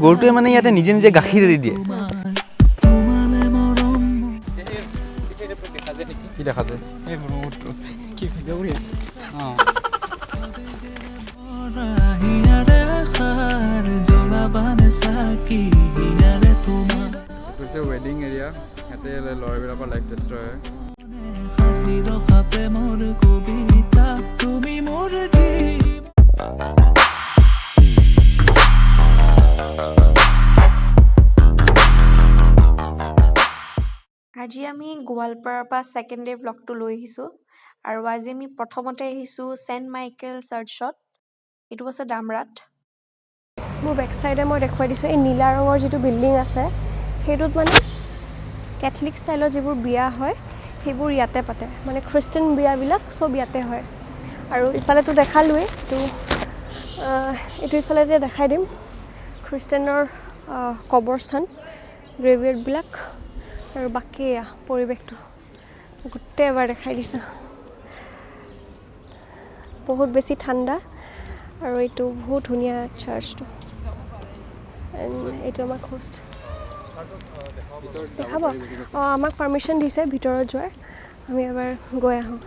গৰুটোৱে মানে ইয়াতে নিজে নিজে গাখীৰ এৰি দিয়ে। কি দেখা যায়? কি ভিডিঅ' কৰি আছে? ৱেডিং এৰিয়া, ইয়াতে ল'ৰাবিলাকৰ লাইফ টেষ্ট হয়। আজি আমি গোৱালপাৰাৰ পৰা ছেকেণ্ড ডে ব্লগটো লৈ আহিছোঁ আৰু আজি আমি প্ৰথমতে আহিছোঁ চেণ্ট মাইকেল চাৰ্চত। এইটো আছে ডামৰাত। মোৰ বেক চাইডে মই দেখুৱাই দিছোঁ এই নীলা ৰঙৰ যিটো বিল্ডিং আছে সেইটোত মানে কেথলিক ষ্টাইলত যিবোৰ বিয়া হয় সেইবোৰ ইয়াতে পাতে, মানে খ্ৰীষ্টান বিয়াবিলাক চব ইয়াতে হয়। আৰু ইফালেতো দেখালোৱেই, এইটো ইফালে দেখাই দিম খ্ৰীষ্টানৰ কবৰস্থান, গ্ৰেভয়াৰ্ডবিলাক। আৰু বাকী এয়া পৰিৱেশটো গোটেই এবাৰ দেখাই দিছোঁ। বহুত বেছি ঠাণ্ডা আৰু এইটো বহুত ধুনীয়া চাৰ্চটো। এইটো আমাক হোষ্ট দেখাব। আমাক পাৰ্মিশ্যন দিছে ভিতৰত যোৱাৰ, আমি এবাৰ গৈ আহোঁ।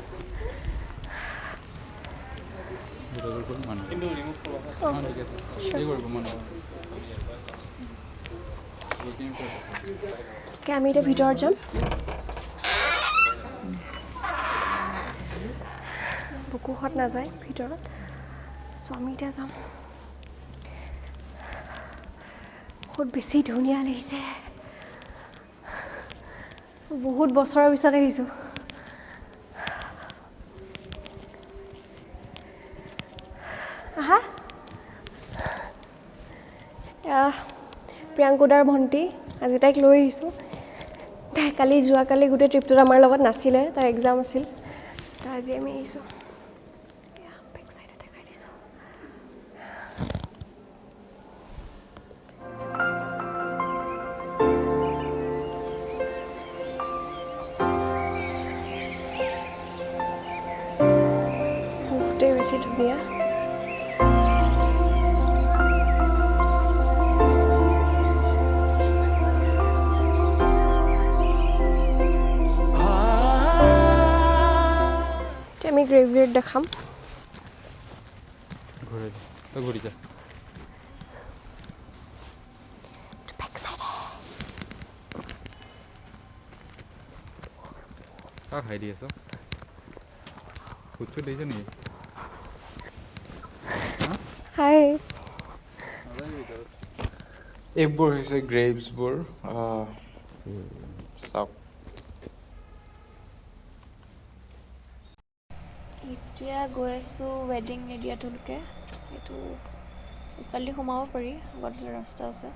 আমি এতিয়া ভিতৰত যাম। বুকুহঁত নাযায় ভিতৰত, চ' আমি এতিয়া যাম। বহুত বেছি ধুনীয়া লাগিছে, বহুত বছৰৰ পিছত আহিছোঁ। আহা, প্ৰিয়াংকুদাৰ ভণ্টি, আজি তাইক লৈ আহিছোঁ। যোৱাকালি গোটেই ট্ৰিপটোত আমাৰ লগত নাছিলে, তাৰ এক্সাম আছিল, তো আজি আমি আহিছোঁ। বেক চাইডে দেখাই দিছোঁ। বহুতেই বেছি ধুনীয়া। আমি গ্ৰেভয়াৰ্ড দেখাম। খাই দি আছ ফুটটো দিছে নেকি? হাই, এইবোৰ হৈছে গ্ৰেভছবোৰ। চাওক, এতিয়া গৈ আছোঁ ৱেডিং এৰিয়াটোলৈকে। এইটো ইফালে সোমাব পাৰি, আগতে ৰাস্তা আছে।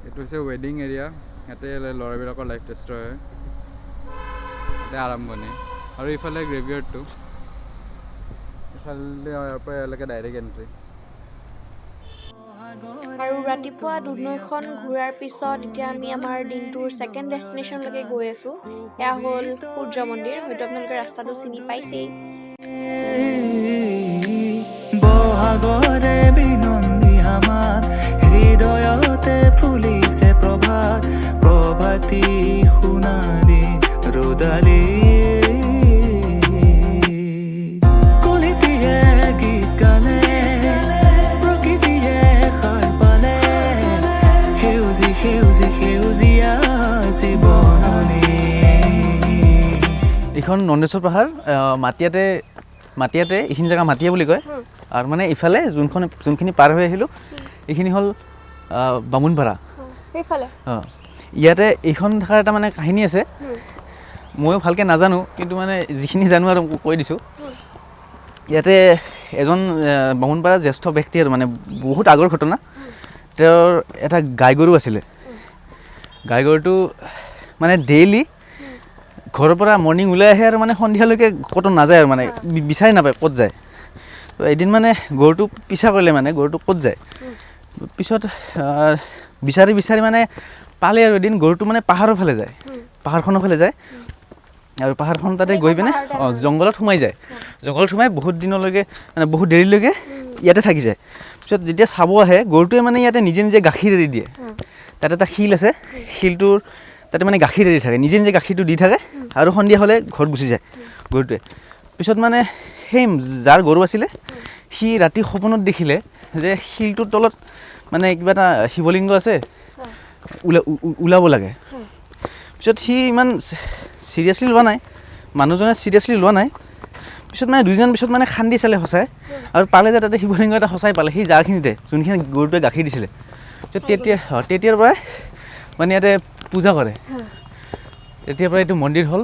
এইটো হৈছে ৱেডিং এৰিয়া, ইয়াতে ল'ৰাবিলাকৰ লাইফ টেষ্ট হয়। ইয়াতে আৰম্ভণি, আৰু ইফালে গ্ৰেভয়াৰ্ডটো, ইফালে ইয়াৰ পৰা ইয়ালৈকে ডাইৰেক্ট এণ্ট্ৰি। আৰু ৰাতিপুৱা দুনৈখন ঘূৰাৰ পিছত এতিয়া আমি আমাৰ দিনটোৰ ছেকেণ্ড ডেষ্টিনেশ্যনলৈকে গৈ আছোঁ। এয়া হ'ল সূৰ্য মন্দিৰ। হয়তো আপোনালোকে ৰাস্তাটো চিনি পাইছেই। বহাগৰে বিনন্দী আমাৰ হৃদয়তে ফুলিছে প্ৰভাত, প্ৰভাতী সোণালী ৰুদালী। কলিতিয়ে গীত গালে, প্ৰকৃতিয়ে সাৰ পালে, সেউজী সেউজী সেউজীয়া জীৱননী। এইখন নন্দেশ্বৰ পাহাৰ, মাটিয়াতে এইখিনি জেগা মাটিয়া বুলি কয়। আৰু মানে ইফালে যোনখিনি পাৰ হৈ আহিলোঁ এইখিনি হ'ল বামুণপাৰা। ইয়াতে এইখন থকাৰ এটা মানে কাহিনী আছে, ময়ো ভালকৈ নাজানো, কিন্তু মানে যিখিনি জানো আৰু কৈ দিছোঁ। ইয়াতে এজন বামুণপাৰা জ্যেষ্ঠ ব্যক্তি, আৰু মানে বহুত আগৰ ঘটনা। তেওঁৰ এটা গাই গৰু আছিলে। গাই গৰুটো মানে ডেইলি ঘৰৰ পৰা মৰ্ণিং ওলাই আহে আৰু মানে সন্ধিয়ালৈকে ক'তো নাযায়, আৰু মানে বিচাৰি নাপায় ক'ত যায়। তো এদিন মানে গৰুটো পিছা কৰিলে, মানে গৰুটো ক'ত যায়। পিছত বিচাৰি মানে পালে, আৰু এদিন গৰুটো মানে পাহাৰৰ ফালে যায়, পাহাৰখনৰ ফালে যায়। আৰু পাহাৰখন তাতে গৈ পিনে জংঘলত সোমাই যায় জংঘলত সোমাই বহুত দিনলৈকে মানে বহুত দেৰিলৈকে ইয়াতে থাকি যায় পিছত যেতিয়া চাব আহে গৰুটোৱে মানে ইয়াতে নিজে নিজে গাখীৰ এৰি দিয়ে তাতে এটা শিল আছে শিলটোৰ তাতে মানে গাখীৰ এৰি থাকে নিজে নিজে গাখীৰটো দি থাকে আৰু সন্ধিয়া হ'লে ঘৰত গুচি যায় গৰুটোৱে পিছত মানে সেই যাৰ গৰু আছিলে সি ৰাতি সপোনত দেখিলে যে শিলটোৰ তলত মানে কিবা এটা শিৱলিংগ আছে ওলাব লাগে পিছত সি ইমান চিৰিয়াছলি লোৱা নাই মানুহজনে চিৰিয়াছলি লোৱা নাই পিছত মানে দুদিনমান পিছত মানে খান্দি চালে সঁচাই আৰু পালে যে তাতে শিৱলিংগ এটা সঁচাই পালে সেই জাৰখিনিতে যোনখিনি গৰুটোৱে গাখীৰ দিছিলে তেতিয়াৰ পৰাই মানে ইয়াতে পূজা কৰে তেতিয়াৰ পৰা এইটো মন্দিৰ হ'ল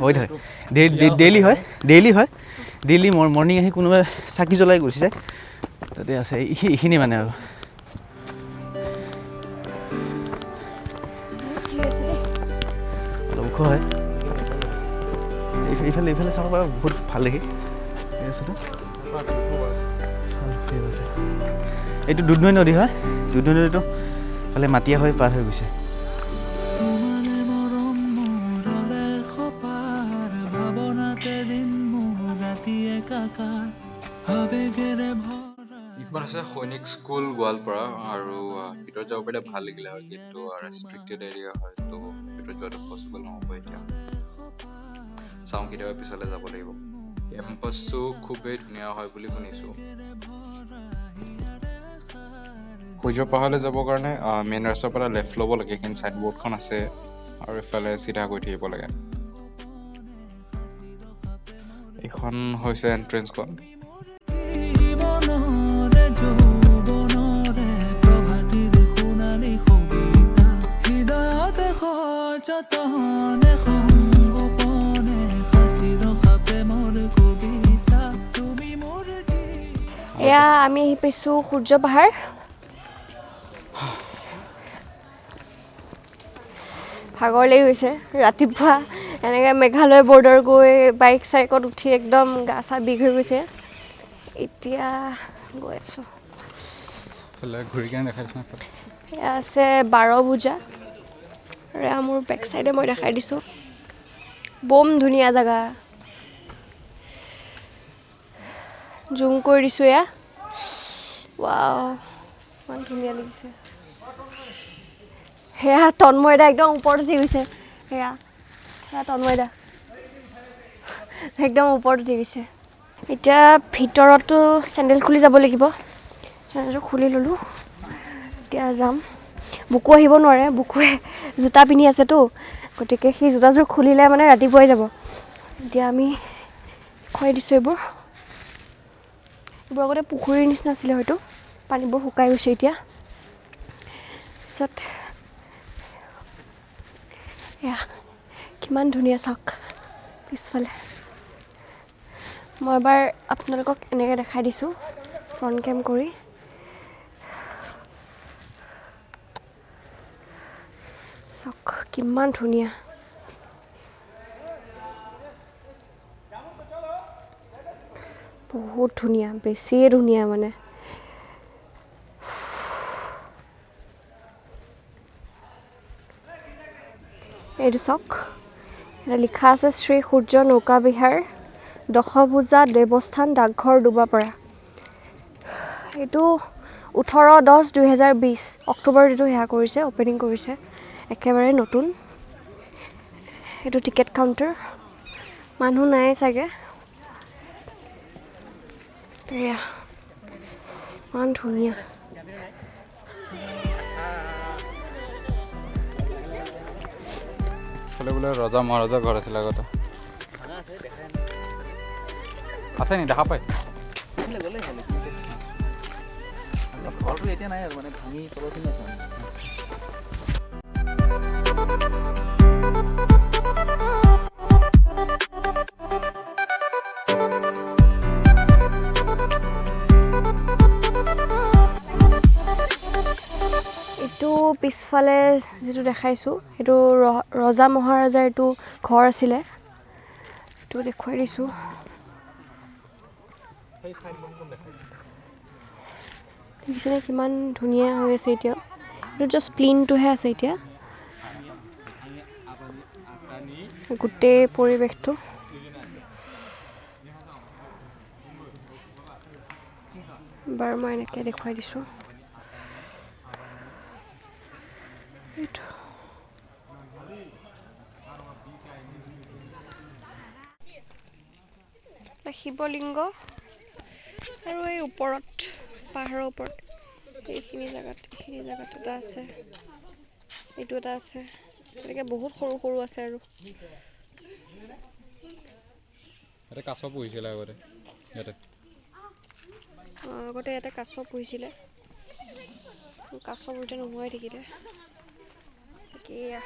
হৈ থাকে ডেইলি হয় ডেইলি মৰ্ণিং আহি কোনোবাই চাকি জ্বলাই গুচি যায় তাতে আছে এইখিনি মানে আৰু অলপ ওখ হয় এইফালে চাব পাৰা বহুত ভাল দেখি এইটো দুধনৈ নদী হয় দুধনৈ নদীটো ফালে মাটিয়া হৈ পাৰ হৈ গৈছে তোমালে মৰম মোৰলে খপাৰ ভাৱনাতে দিন মোৰ ৰাতি একাকাৰ আবেগেৰে ভৰা ইখন আছে সৈনিক স্কুল গোৱালপাৰা আৰু ভিতৰত যাব পাৰিলে ভাল লাগিলে হয় কিন্তু ৰেষ্ট্ৰিক্টেড এৰিয়া হয় তো ভিতৰত যোৱাটো পচিবল নহ'ব এতিয়া চাওঁ কেতিয়াবা পিছলৈ যাব লাগিব কেম্পাছটো খুবেই ধুনীয়া হয় বুলি শুনিছোঁ সূৰ্য পাহাৰলৈ যাবৰ কাৰণে মেইন ৰাস্তাৰ পৰা লেফ্ট ল'ব লাগে কিন্তু ছাইড বৰ্ডখন আছে আৰু ইফালে চিধা গৈ থাকিব লাগে এইখন হৈছে এণ্ট্ৰেঞ্চখন জীৱনৰে যৌৱনৰে প্ৰভাতিৰ সোণালী কবিতা হৃদয়তে সযতনে সংগোপনে সাঁচি ৰখা প্ৰেমৰ কবিতা তুমি মোৰ এয়া আমি আহি পাইছোঁ সূৰ্য পাহাৰ ভাগৰ লাগি গৈছে ৰাতিপুৱা এনেকৈ মেঘালয় বৰ্ডাৰ গৈ বাইক চাইকত উঠি একদম গা চা বিষ হৈ গৈছে এতিয়া গৈ আছোঁ ঘূৰি কেনে দেখাইছোঁ এয়া আছে 12 পূজা আৰু এয়া মোৰ বেক চাইডে মই দেখাই দিছোঁ বম ধুনীয়া জেগা জুম কৰি দিছোঁ এয়া ৱাও ইমান ধুনীয়া লাগিছে সেয়া তন্ময়দা একদম ওপৰত উঠি গৈছে সেয়া তন্ময়দা একদম ওপৰত উঠি গৈছে এতিয়া ভিতৰতো চেণ্ডেল খুলি যাব লাগিব চেণ্ডেলটো খুলি ল'লোঁ এতিয়া যাম বুকু আহিব নোৱাৰে বুকুৱে জোতা পিন্ধি আছেতো গতিকে সেই জোতাযোৰ খুলিলে মানে ৰাতিপুৱাই যাব এতিয়া আমি খুৱাই দিছোঁ এইবোৰ আগতে পুখুৰীৰ নিচিনা আছিলে হয়তো পানীবোৰ শুকাই গৈছে এতিয়া তাৰপিছত এয়া কিমান ধুনীয়া চাওক পিছফালে মই এবাৰ আপোনালোকক এনেকৈ দেখাই দিছোঁ ফ্ৰণ্ট কেম কৰি চাওক কিমান ধুনীয়া বহুত ধুনীয়া বেছিয়ে ধুনীয়া মানে এইটো চাওক এটা লিখা আছে শ্ৰী সূৰ্য নৌকা বিহাৰ দশভূজা দেৱস্থান ডাকঘৰ ডুবাপাৰা এইটো 18/10/2020 অক্টোবৰত এইটো সেয়া কৰিছে অপেনিং কৰিছে একেবাৰে নতুন এইটো টিকেট কাউণ্টাৰ মানুহ নাই চাগে এয়া ইমান ধুনীয়া বোলে ৰজা মহাৰজা ঘৰ আছিলে আগতে আছে নি দেখা পাই ঘৰটো এতিয়া নাই আৰু মানে ভাঙি তলখিনি আছে এইটো পিছফালে যিটো দেখাইছোঁ সেইটো ৰজা মহাৰজাৰ এইটো ঘৰ আছিলে এইটো দেখুৱাই দিছোঁ দেখিছেনে কিমান ধুনীয়া হৈ আছে এতিয়া এইটো জাষ্ট প্লেইনটোহে আছে এতিয়া গোটেই পৰিৱেশটো বাৰু মই এনেকৈ দেখুৱাই দিছোঁ এইটো শিৱলিংগ আৰু এই ওপৰত পাহাৰৰ ওপৰত এইখিনি জেগাত এটা আছে এইটো এটা আছে তেনেকৈ বহুত সৰু সৰু আছে আৰু ইয়াতে কাছ পুহিছিলে আগতে ইয়াতে কাছ পুহিছিলে কাছবোৰ এতিয়া নোহোৱাই থাকিলে এয়া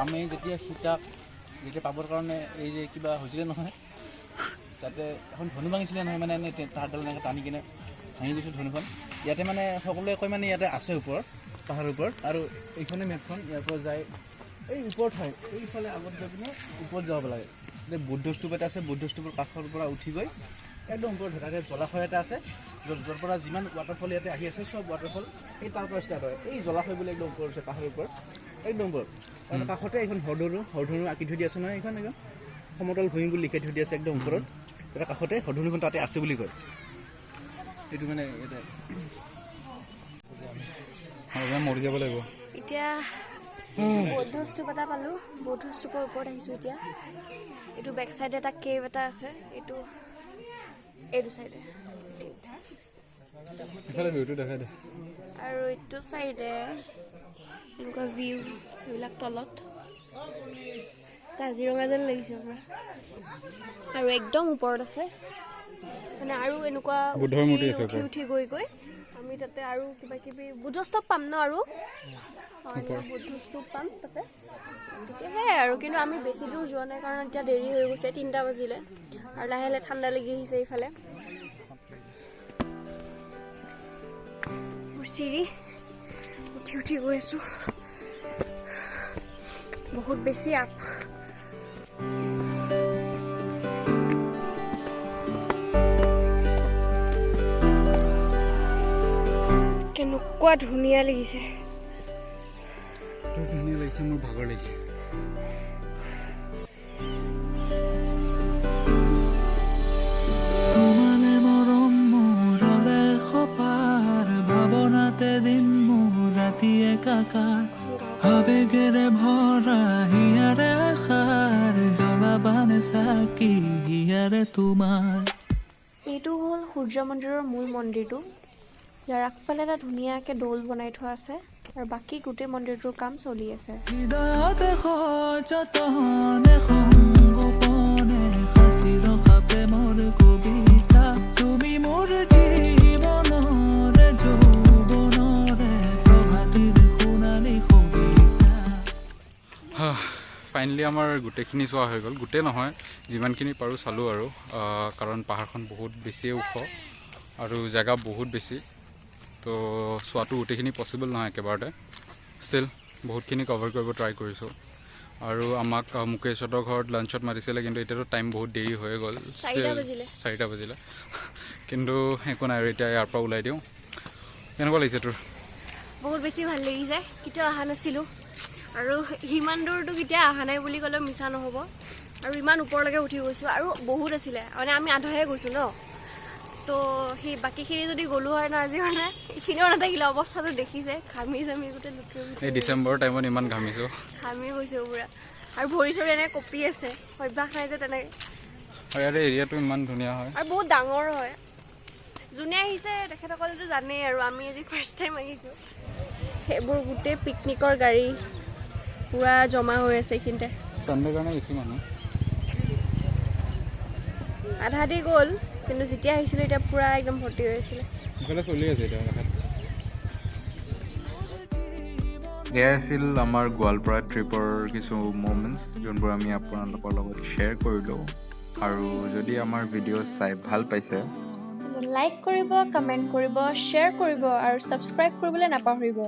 আমি যেতিয়া সীতাক পাবৰ কাৰণে এই যে কিবা হৈছিলে নহয় তাতে এখন ধনু ভাঙিছিলে নহয় মানে এনে তাঁৰডাল এনেকৈ টানি কিনে ভাঙি গৈছিল ধনুখন ইয়াতে মানে সকলোৱে কয় মানে ইয়াতে আছে ওপৰত পাহাৰৰ ওপৰত আৰু এইখনে মেপখন ইয়াৰ পৰা যায় এই ওপৰত হয় এইফালে আগত গৈ পিনে ওপৰত যাব লাগে এতিয়া বৌদ্ধ স্তূপ এটা আছে বৌদ্ধ স্তূপৰ কাষৰ পৰা উঠি গৈ একদম ওপৰত তাতে জলাশয় এটা আছে য'ৰ পৰা যিমান ৱাটাৰফল ইয়াতে আহি আছে চব ৱাটাৰফল এই তাৰ পৰা ষ্টাৰ্ট হয় এই জলাশয় বুলি একদম ওপৰত আছে পাহাৰৰ ওপৰত একদম ওপৰত আৰু কাষতে এইখন হৰধনু আঁকি থৈ দিয়া আছে নহয় এইখন একদম সমতল ভূমি বুলি লিখাই থৈ দিয়া আছে একদম ওপৰত এটা কাষতে হৰধনুখন তাতে আছে বুলি কয় এইটো মানে মৰি যাব লাগিব এতিয়া বৌদ্ধ স্তূপ এটা পালোঁ বৌদ্ধ স্তূপৰ ওপৰত আহিছোঁ এতিয়া এইটো বেক চাইডে এটা কেভ এটা আছে এইটো চাইডে আৰু এইটো চাইডে এনেকুৱা ভিউ এইবিলাক তলত কাজিৰঙা যেন লাগিছে পুৰা আৰু একদম ওপৰত আছে মানে আৰু এনেকুৱা উঠি গৈ আমি তাতে আৰু কিবা কিবি বুদ্ধ স্তূপ পাম ন আৰু বুদ্ধ স্তূপ পাম তাতে তেতিয়াহে আৰু কিন্তু আমি বেছি দূৰ যোৱা নাই কাৰণ এতিয়া দেৰি হৈ গৈছে 3টা বাজিলে আৰু লাহে লাহে ঠাণ্ডা লাগি আহিছে এইফালে মোৰ চিৰি উঠি গৈ আছোঁ বহুত বেছি আপ কেনেকুৱা ধুনীয়া লাগিছে মোৰ ভাগৰ লাগিছে তোমালে মৰম মোৰলে খপাৰ ভাৱনাতে দিন মোৰ ৰাতি একাকাৰ আবেগেৰে ভৰা হিয়াৰে আশাৰ জ্বলাবানে চাকি হিয়াৰে তোমাৰ এইটো হ'ল সূৰ্য মন্দিৰৰ মূল মন্দিৰটো ইয়াৰ আগফালে এটা ধুনীয়াকৈ দৌল বনাই থোৱা আছে আৰু বাকী গোটেই মন্দিৰটোৰ কাম চলি আছে হৃদয়তে সযতনে সংগোপনে সাঁচি ৰখা প্ৰেমৰ কবিতা তুমি মোৰ জীৱনৰে যৌৱনৰে প্ৰভাতিৰ সোণালী কবিতা ফাইনেলি আমাৰ গোটেইখিনি চোৱা হৈ গ'ল গোটেই নহয় যিমানখিনি পাৰোঁ চালোঁ আৰু কাৰণ পাহাৰখন বহুত বেছিয়ে ওখ আৰু জেগা বহুত বেছি তো চোৱাটো গোটেইখিনি পচিবল নহয় একেবাৰতে ষ্টিল বহুতখিনি কভাৰ কৰিব ট্ৰাই কৰিছোঁ আৰু আমাক মুকেশহঁতৰ ঘৰত লাঞ্চত মাতিছিলে কিন্তু এতিয়াতো টাইম বহুত দেৰি হৈ গ'ল 4টা বাজিলে কিন্তু একো নাই আৰু এতিয়া ইয়াৰ পৰা ওলাই দিওঁ কেনেকুৱা লাগিছে তোৰ বহুত বেছি ভাল লাগিছে কেতিয়াও অহা নাছিলোঁ আৰু সিমান দূৰটো কেতিয়া অহা নাই বুলি ক'লেও মিছা নহ'ব আৰু ইমান ওপৰলৈকে উঠি গৈছোঁ আৰু বহুত আছিলে মানে আমি আধাহে গৈছোঁ ন তো সেই বাকীখিনি যদি গ'লো হয় না আজি মানে এইখিনিও নাথাকিলে অৱস্থাটো দেখিছে ঘামি জামি গোটেই লুকি এই ডিচেম্বৰ টাইমত ইমান ঘামিছোঁ ঘামি গৈছোঁ পুৰা আৰু ভৰি চৰি এনেকৈ কঁপি আছে অভ্যাস নাই যে তেনেকৈ আৰু ইয়াৰে এৰিয়াটো ইমান ধুনীয়া হয় আৰু বহুত ডাঙৰ হয় যোনে আহিছে তেখেতসকলেতো জানেই আৰু আমি আজি ফাৰ্ষ্ট টাইম আহিছোঁ সেইবোৰ গোটেই পিকনিকৰ গাড়ী পুৰা জমা হৈ আছে এইখিনিতে চানডে কাৰণে বেছি মানুহ আধা দি গ'ল কিন্তু যেতিয়া আহিছিলোঁ এতিয়া পুৰা একদম ভৰ্তি হৈ আছিলে ইফালে চলি আছে এতিয়া এয়াই আছিল আমাৰ গোৱালপাৰা ট্ৰিপৰ কিছু মমেণ্টছ যোনবোৰ আমি আপোনালোকৰ লগত শ্বেয়াৰ কৰিলোঁ আৰু যদি আমাৰ ভিডিঅ' চাই ভাল পাইছে লাইক কৰিব, কমেণ্ট কৰিব, শ্বেয়াৰ কৰিব আৰু ছাবস্ক্ৰাইব কৰিবলৈ নাপাহৰিব।